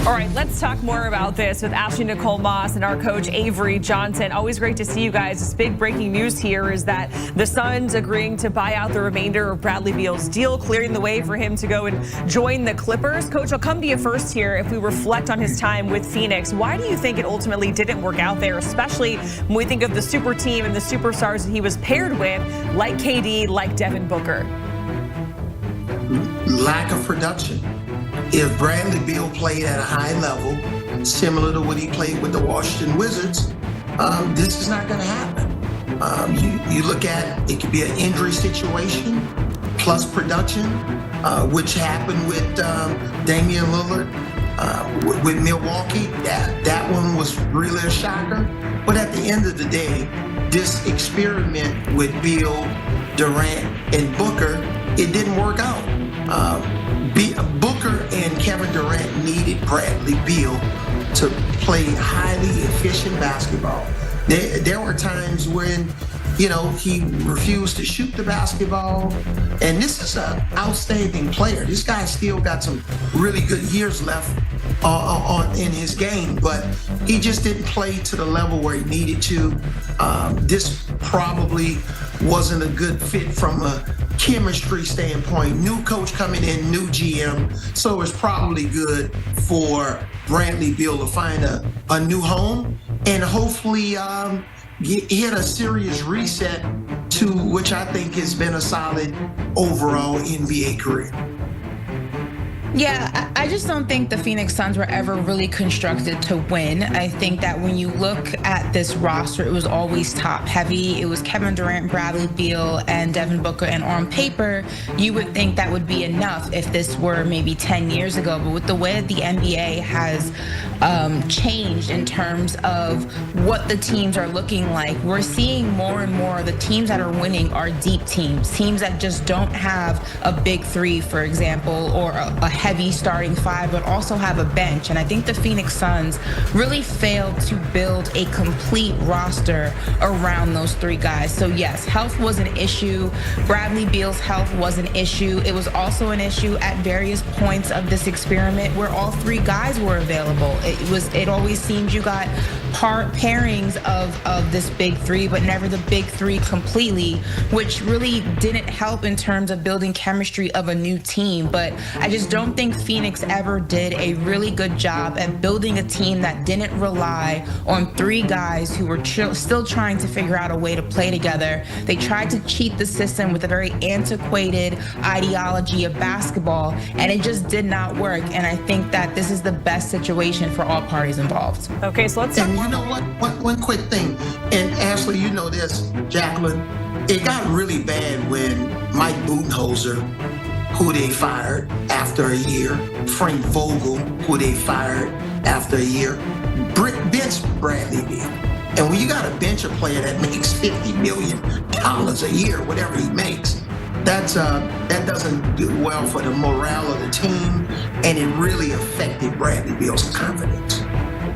All right, let's talk more about this with Ashley Nicole Moss and our coach Avery Johnson. Always great to see you guys. This big breaking news here is that the Suns agreeing to buy out the remainder of Bradley Beal's deal, clearing the way for him to go and join the Clippers. Coach, I'll come to you first here. If we reflect on his time with Phoenix, why do you think it ultimately didn't work out there, especially when we think of the super team and the superstars that he was paired with, like KD, like Devin Booker? Lack of production. If Bradley Beal played at a high level, similar to what he played with the Washington Wizards, this is not going to happen. You look at it could be an injury situation plus production, which happened with Damian Lillard with Milwaukee. That one was really a shocker. But at the end of the day, this experiment with Beal, Durant, and Booker, it didn't work out. Booker and Kevin Durant needed Bradley Beal to play highly efficient basketball. There were times when, he refused to shoot the basketball. And this is an outstanding player. This guy still got some really good years left in his game, but he just didn't play to the level where he needed to. This probably wasn't a good fit from a chemistry standpoint. New coach coming in, new GM. So it's probably good for Bradley Beal to find a new home and hopefully hit a serious reset to which I think has been a solid overall NBA career. Yeah, I just don't think the Phoenix Suns were ever really constructed to win. I think that when you look at this roster, it was always top heavy. It was Kevin Durant, Bradley Beal, and Devin Booker. And on paper, you would think that would be enough if this were maybe 10 years ago. But with the way that the NBA has changed in terms of what the teams are looking like, we're seeing more and more the teams that are winning are deep teams that just don't have a big three, for example, or a heavy starting five, but also have a bench. And I think the Phoenix Suns really failed to build a complete roster around those three guys. So yes, health was an issue. Bradley Beal's health was an issue. It was also an issue at various points of this experiment where all three guys were available. It always seemed you got pairings of this big three, but never the big three completely, which really didn't help in terms of building chemistry of a new team. But I just don't think Phoenix ever did a really good job at building a team that didn't rely on three guys who were still trying to figure out a way to play together. They tried to cheat the system with a very antiquated ideology of basketball, and it just did not work. And I think that this is the best situation for all parties involved. Okay, so let's talk. And you know what? One quick thing, and Ashley, you know this, Jacqueline, it got really bad when Mike Budenholzer, who they fired after a year, Frank Vogel, who they fired after a year, benched Bradley Beal. And when you got to bench a player that makes $50 million a year, whatever he makes, that doesn't do well for the morale of the team, and it really affected Bradley Beal's confidence.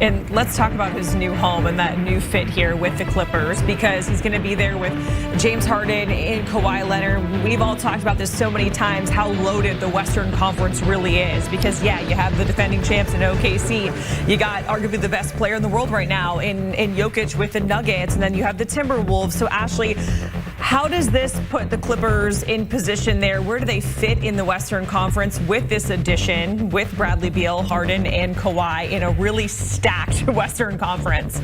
And let's talk about his new home and that new fit here with the Clippers, because he's going to be there with James Harden and Kawhi Leonard. We've all talked about this so many times, how loaded the Western Conference really is, because yeah, you have the defending champs in OKC. You got arguably the best player in the world right now in Jokic with the Nuggets, and then you have the Timberwolves. So Ashley, how does this put the Clippers in position there? Where do they fit in the Western Conference with this addition, with Bradley Beal, Harden, and Kawhi in a really stacked Western Conference?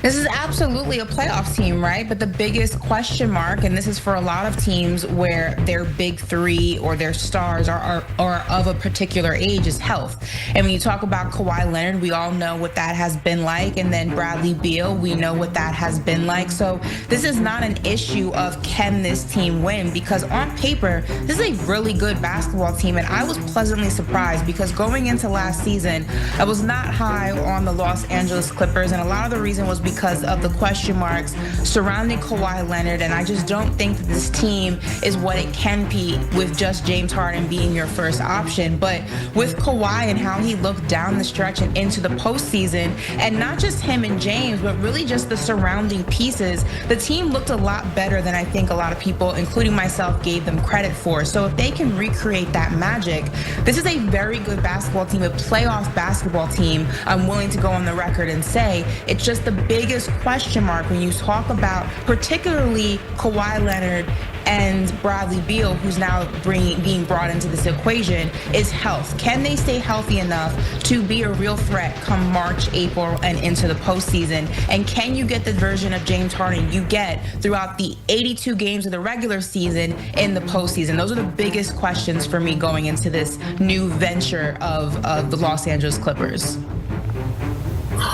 This is absolutely a playoff team, right? But the biggest question mark, and this is for a lot of teams where their big three or their stars are of a particular age, is health. And when you talk about Kawhi Leonard, we all know what that has been like. And then Bradley Beal, we know what that has been like. So this is not an issue of can this team win, because on paper, this is a really good basketball team. And I was pleasantly surprised, because going into last season, I was not high on the Los Angeles Clippers. And a lot of the reason was because of the question marks surrounding Kawhi Leonard. And I just don't think that this team is what it can be with just James Harden being your first option. But with Kawhi and how he looked down the stretch and into the postseason, and not just him and James, but really just the surrounding pieces, the team looked a lot better than I think a lot of people, including myself, gave them credit for. So if they can recreate that magic, this is a very good basketball team, a playoff basketball team. I'm willing to go on the record and say it's just the biggest question mark when you talk about particularly Kawhi Leonard and Bradley Beal, who's now being brought into this equation, is health. Can they stay healthy enough to be a real threat come March, April, and into the postseason? And can you get the version of James Harden you get throughout the 82 games of the regular season in the postseason? Those are the biggest questions for me going into this new venture of the Los Angeles Clippers.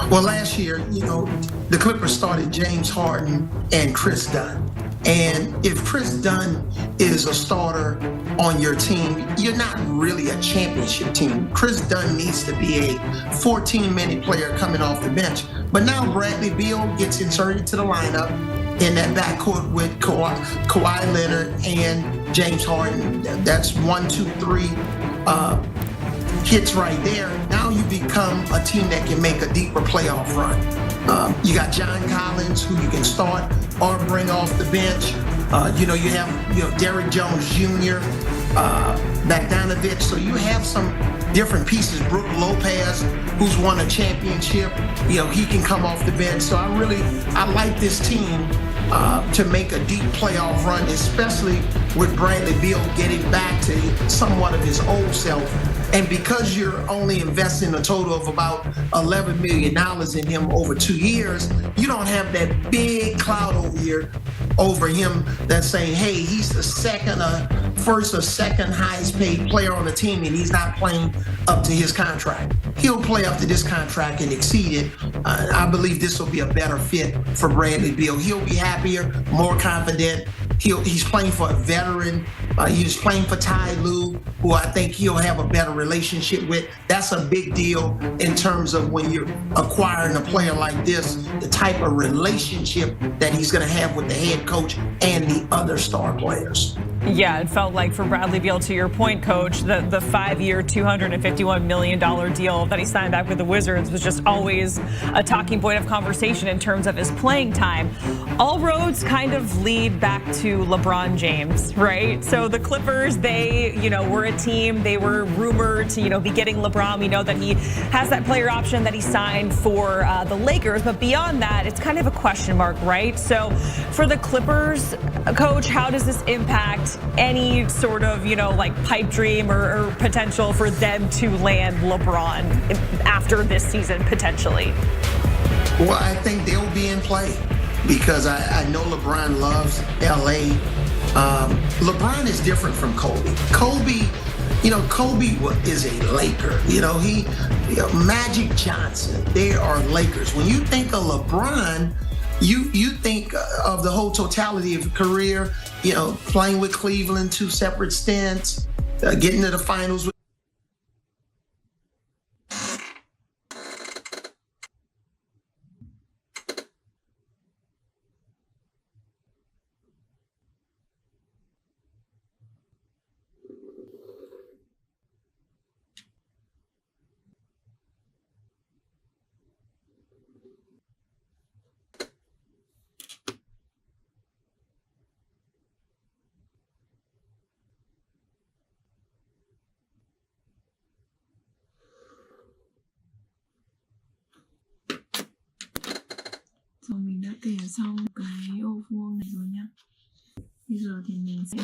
Well, last year, the Clippers started James Harden and Chris Dunn. And if Chris Dunn is a starter on your team, you're not really a championship team. Chris Dunn needs to be a 14-minute player coming off the bench. But now Bradley Beal gets inserted to the lineup in that backcourt with Kawhi Leonard and James Harden. That's 1, 2, 3 hits right there. Now you become a team that can make a deeper playoff run. You got John Collins, who you can start or bring off the bench. You have Derrick Jones Jr., Bogdanovich. So you have some different pieces. Brook Lopez, who's won a championship, he can come off the bench. So I like this team to make a deep playoff run, especially with Bradley Beal getting back to somewhat of his old self. And because you're only investing a total of about $11 million in him over 2 years, you don't have that big cloud over him that's saying, hey, he's the first or second highest paid player on the team and he's not playing up to his contract. He'll play up to this contract and exceed it. I believe this will be a better fit for Bradley Beal. He'll be happier, more confident. He's playing for a veteran. He's playing for Ty Lue, who I think he'll have a better relationship with. That's a big deal in terms of when you're acquiring a player like this, the type of relationship that he's going to have with the head coach and the other star players. Yeah, it felt like for Bradley Beal, to your point, Coach, the 5-year, $251 million deal that he signed back with the Wizards was just always a talking point of conversation in terms of his playing time. All roads kind of lead back to LeBron James, right? So the Clippers, they, were a team. They were rumored to, be getting LeBron. We know that he has that player option that he signed for the Lakers. But beyond that, it's kind of a question mark, right? So for the Clippers, Coach, how does this impact any sort of, pipe dream or potential for them to land LeBron after this season, potentially? Well, I think they'll be in play because I know LeBron loves LA. LeBron is different from Kobe. Kobe is a Laker. Magic Johnson, they are Lakers. When you think of LeBron, you think of the whole totality of a career, playing with Cleveland, 2 separate stints, getting to the finals. Rồi mình đã kể xong cái ô vuông này rồi nhá. Bây giờ thì mình sẽ